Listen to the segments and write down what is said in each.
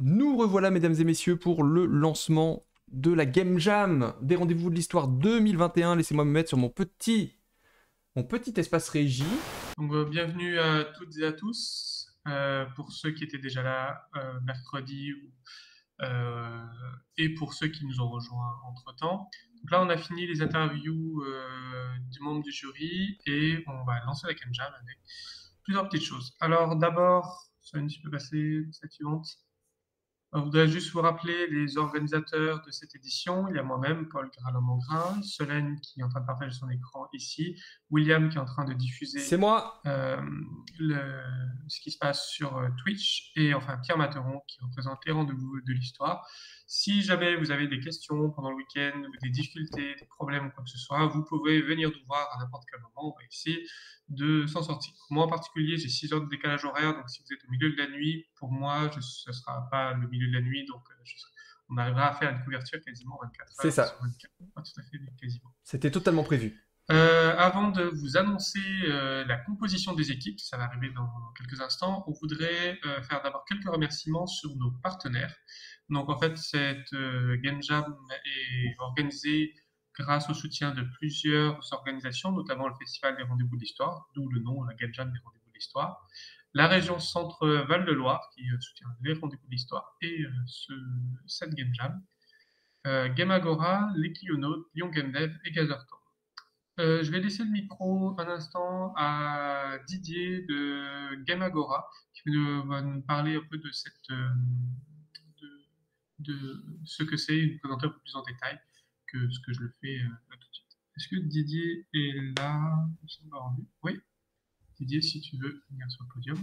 Nous revoilà, mesdames et messieurs, pour le lancement de la Game Jam des rendez-vous de l'histoire 2021. Laissez-moi me mettre sur mon petit espace régie. Donc, bienvenue à toutes et à tous. Pour ceux qui étaient déjà là mercredi euh, et pour ceux qui nous ont rejoints entre-temps. Donc là, on a fini les interviews du membre du jury et on va lancer la Game Jam avec plusieurs petites choses. Alors d'abord, Sonia, tu peux passer cette suivante. Je voudrais juste vous rappeler les organisateurs de cette édition. Il y a moi-même, Paul Gralin-Mangrin, Solène qui est en train de partager son écran ici, William qui est en train de C'est diffuser moi. euh, ce qui se passe sur Twitch et enfin Pierre Materon qui représente les rendez-vous de l'histoire. Si jamais vous avez des questions pendant le week-end, ou des difficultés, des problèmes ou quoi que ce soit, vous pouvez venir nous voir à n'importe quel moment. On va essayer de s'en sortir. Moi en particulier, j'ai 6 heures de décalage horaire, donc si vous êtes au milieu de la nuit, pour moi, ce ne sera pas le milieu de la nuit, donc on arrivera à faire une couverture quasiment 24 C'est heures sur ça. 24. Pas tout à fait, mais quasiment. C'était totalement prévu. Avant de vous annoncer la composition des équipes, ça va arriver dans quelques instants, on voudrait faire d'abord quelques remerciements sur nos partenaires. Donc en fait, cette Game Jam est organisée grâce au soutien de plusieurs organisations, notamment le Festival des Rendez-vous de l'Histoire, d'où le nom, la Game Jam des Rendez-vous de l'Histoire, la région Centre-Val de Loire, qui soutient les Rendez-vous de l'Histoire, et cette Game Jam, Game Agora, les Clionautes, Lyon Game Dev et Gazerton. Je vais laisser le micro un instant à Didier de Game Agora, va nous parler un peu de de ce que c'est, et nous présenter un peu plus en détail que ce que je le fais là tout de suite. Est-ce que Didier est là? Oui, Didier, si tu veux venir sur le podium.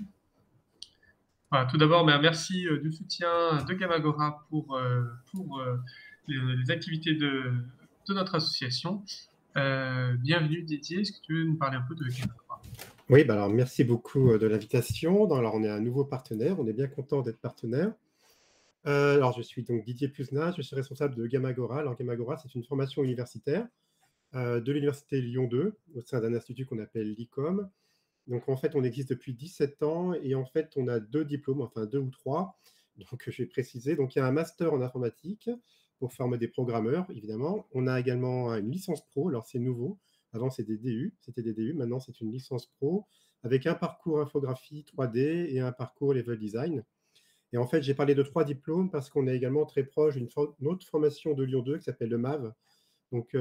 Voilà, tout d'abord, merci du soutien de Gamagora pour les activités de notre association. Bienvenue Didier, est-ce que tu veux nous parler un peu de Gamagora? Oui, alors merci beaucoup de l'invitation. Alors on est un nouveau partenaire, on est bien content d'être partenaire. Alors je suis donc Didier Puzna, je suis responsable de Gamagora. Alors Gamagora, c'est une formation universitaire de l'université Lyon 2 au sein d'un institut qu'on appelle l'ICOM. Donc en fait, on existe depuis 17 ans et en fait, on a 2 diplômes, enfin 2 ou 3. Donc je vais préciser. Donc il y a un master en informatique pour former des programmeurs, évidemment. On a également une licence pro, alors c'est nouveau. Avant, c'était des DU, maintenant c'est une licence pro avec un parcours infographie 3D et un parcours level design. Et en fait, j'ai parlé de 3 diplômes parce qu'on est également très proche d'une autre formation de Lyon 2 qui s'appelle le MAV, donc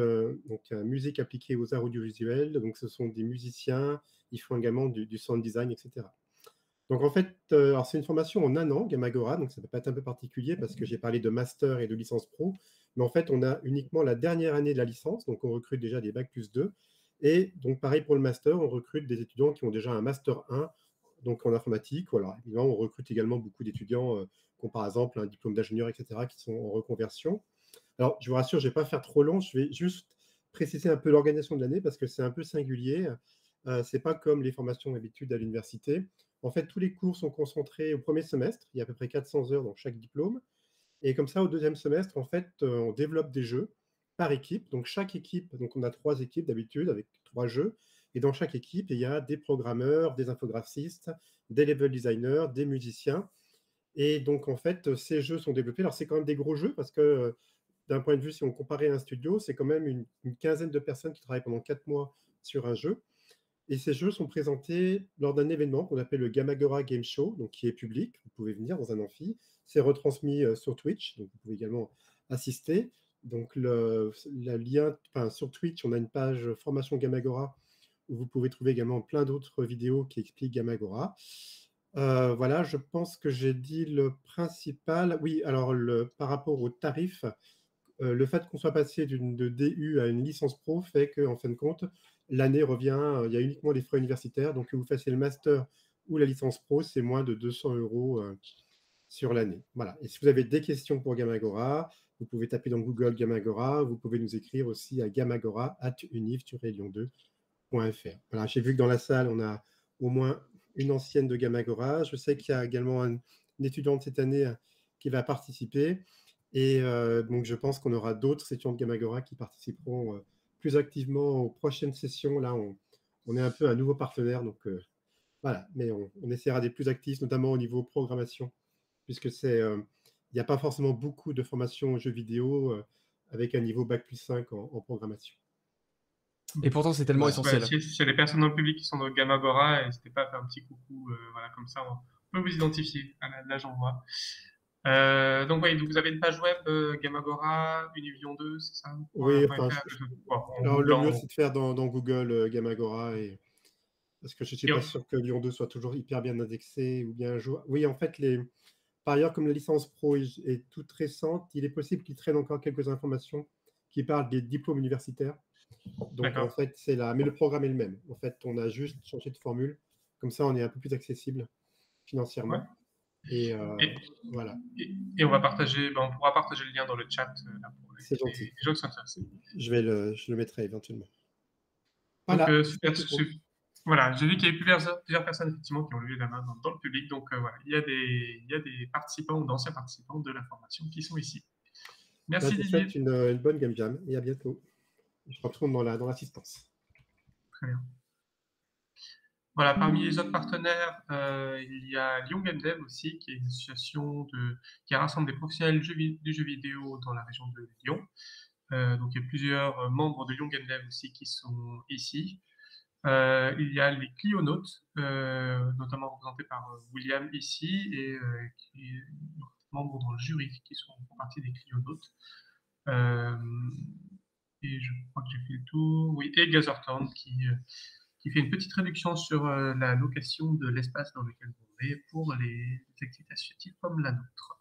musique appliquée aux arts audiovisuels. Donc ce sont des musiciens, ils font également du sound design, etc. Donc en fait, alors c'est une formation en 1 an, Gamagora, donc ça peut pas être un peu particulier parce que j'ai parlé de master et de licence pro, mais en fait, on a uniquement la dernière année de la licence, donc on recrute déjà des bac+2. Et donc pareil pour le master, on recrute des étudiants qui ont déjà un master 1, donc en informatique. Voilà. Évidemment, on recrute également beaucoup d'étudiants qui ont par exemple un diplôme d'ingénieur, etc., qui sont en reconversion. Alors, je vous rassure, je ne vais pas faire trop long, je vais juste préciser un peu l'organisation de l'année parce que c'est un peu singulier. Ce n'est pas comme les formations d'habitude à l'université. En fait, tous les cours sont concentrés au premier semestre. Il y a à peu près 400 heures dans chaque diplôme. Et comme ça, au deuxième semestre, en fait, on développe des jeux par équipe. Donc, chaque équipe, donc on a 3 équipes d'habitude avec 3 jeux. Et dans chaque équipe, il y a des programmeurs, des infographistes, des level designers, des musiciens. Et donc, en fait, ces jeux sont développés. Alors, c'est quand même des gros jeux parce que d'un point de vue, si on comparait à un studio, c'est quand même une quinzaine de personnes qui travaillent pendant 4 mois sur un jeu. Et ces jeux sont présentés lors d'un événement qu'on appelle le Gamagora Game Show, donc qui est public. Vous pouvez venir dans un amphi. C'est retransmis sur Twitch, donc vous pouvez également assister. Donc le lien, enfin, sur Twitch, on a une page formation Gamagora où vous pouvez trouver également plein d'autres vidéos qui expliquent Gamagora. Voilà, je pense que j'ai dit le principal. Oui, alors par rapport au tarif, le fait qu'on soit passé de DU à une licence pro fait qu'en fin de compte, l'année revient, il y a uniquement les frais universitaires. Donc, que vous fassiez le master ou la licence pro, c'est moins de 200 euros sur l'année. Voilà. Et si vous avez des questions pour Gamagora, vous pouvez taper dans Google Gamagora. Vous pouvez nous écrire aussi à gamagora@univ-lyon2.fr. Voilà, j'ai vu que dans la salle, on a au moins une ancienne de Gamagora. Je sais qu'il y a également une étudiante cette année qui va participer. Et donc, je pense qu'on aura d'autres étudiants de Gamagora qui participeront plus activement aux prochaines sessions. Là, on est un peu un nouveau partenaire, donc voilà. Mais on essaiera d'être plus actifs, notamment au niveau programmation, puisque c'est il n'y a pas forcément beaucoup de formations aux jeux vidéo avec un niveau Bac+5 en programmation. Et pourtant, c'est tellement essentiel. S'il y a des personnes dans le public qui sont dans Gamagora, n'hésitez pas à faire un petit coucou, voilà, comme ça on peut vous identifier. Là j'en vois. Donc oui, vous avez une page web Gamagora, Univision 2, c'est ça? Oui, enfin, alors le mieux c'est de faire dans Google Gamagora, parce que je ne suis pas sûr que Lyon 2 soit toujours hyper bien indexé ou bien joué. Oui, en fait, par ailleurs, comme la licence pro est toute récente, il est possible qu'il traîne encore quelques informations qui parlent des diplômes universitaires. Donc en fait, mais le programme est le même. En fait, on a juste changé de formule. Comme ça, on est un peu plus accessible financièrement. Ouais. Et voilà. Et on pourra partager le lien dans le chat pour c'est gentil. les gens qui sont intéressés. Je le mettrai éventuellement. Voilà. Donc, voilà, j'ai vu qu'il y avait plusieurs personnes effectivement qui ont levé la main dans le public. Donc voilà, il y a des participants ou d'anciens participants de la formation qui sont ici. Merci Didier. Je vous souhaite une bonne Game Jam et à bientôt. Je retourne dans l'assistance. Très bien. Voilà, parmi les autres partenaires, il y a Lyon Game Dev aussi, qui est une association qui rassemble des professionnels du jeu vidéo dans la région de Lyon. Donc il y a plusieurs membres de Lyon Game Dev aussi qui sont ici. Il y a les Clionautes, notamment représentés par William ici, et qui est membre dans le jury, qui font partie des Clionautes. Et je crois que j'ai fait le tour. Oui, et Gazertown qui fait une petite réduction sur la location de l'espace dans lequel vous êtes pour les activités associatives comme la nôtre.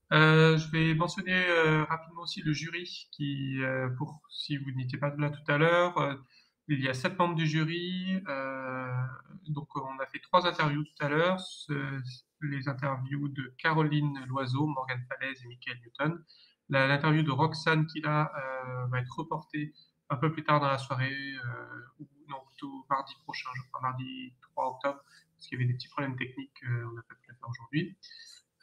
Je vais mentionner rapidement aussi le jury si vous n'étiez pas là tout à l'heure, il y a 7 membres du jury, donc on a fait 3 interviews tout à l'heure, les interviews de Caroline Loiseau, Morgane Falaise et Michael Newton. L'interview de Roxane qui là va être reportée un peu plus tard dans la soirée, ou non, plutôt mardi prochain, je crois, mardi 3 octobre, parce qu'il y avait des petits problèmes techniques, on n'a pas pu la faire aujourd'hui.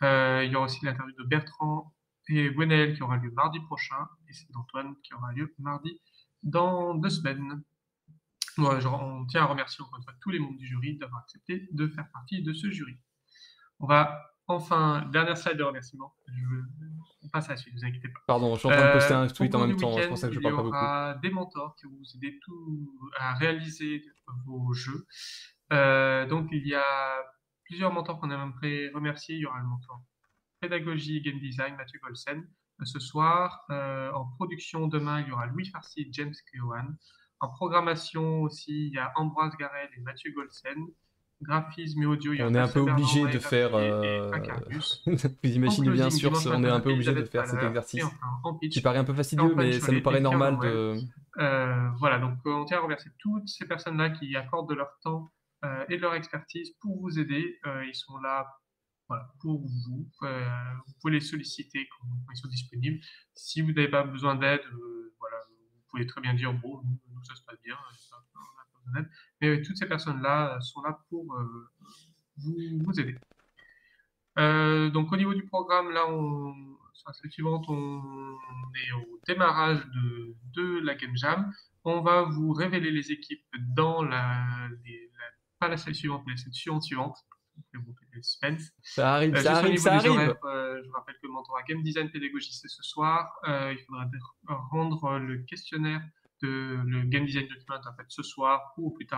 Il y aura aussi l'interview de Bertrand et Gwenaël qui aura lieu mardi prochain, et c'est d'Antoine qui aura lieu mardi dans 2 semaines. On tient à remercier encore une fois tous les membres du jury d'avoir accepté de faire partie de ce jury. On va enfin, dernière slide de remerciements. On passe à la suite, ne vous inquiétez pas. Pardon, je suis en train de poster un tweet en même temps, c'est pour ça que je parle pas beaucoup. Il y aura des mentors qui vont vous aider à réaliser vos jeux. Donc il y a plusieurs mentors qu'on aimerait remercier. Il y aura le mentor pédagogie et game design, Mathieu Golsen. Ce soir, en production demain, il y aura Louis Farcy et James Cleowan. En programmation aussi, il y a Ambroise Garel et Mathieu Golsen. Graphisme et audio, il y a on est un peu obligé de faire. Vous imaginez bien sûr, on est un peu obligé de faire cet exercice. Qui paraît un peu fastidieux, mais ça nous paraît normal de. Voilà, donc on tient à remercier toutes ces personnes-là qui accordent de leur temps et de leur expertise pour vous aider. Ils sont là pour vous. Vous pouvez les solliciter quand ils sont disponibles. Si vous n'avez pas besoin d'aide, vous pouvez très bien dire bon, nous ça se passe bien, on n'a pas besoin d'aide. Mais toutes ces personnes-là sont là pour vous aider. Donc au niveau du programme, là, sur la slide suivante, on est au démarrage de la Game Jam. On va vous révéler les équipes dans pas la slide suivante, mais la slide suivante. Ça arrive. Je rappelle que le mentorat Game Design Pédagogie, c'est ce soir. Il faudra rendre le questionnaire le Game Design Document en fait, ce soir ou plus tard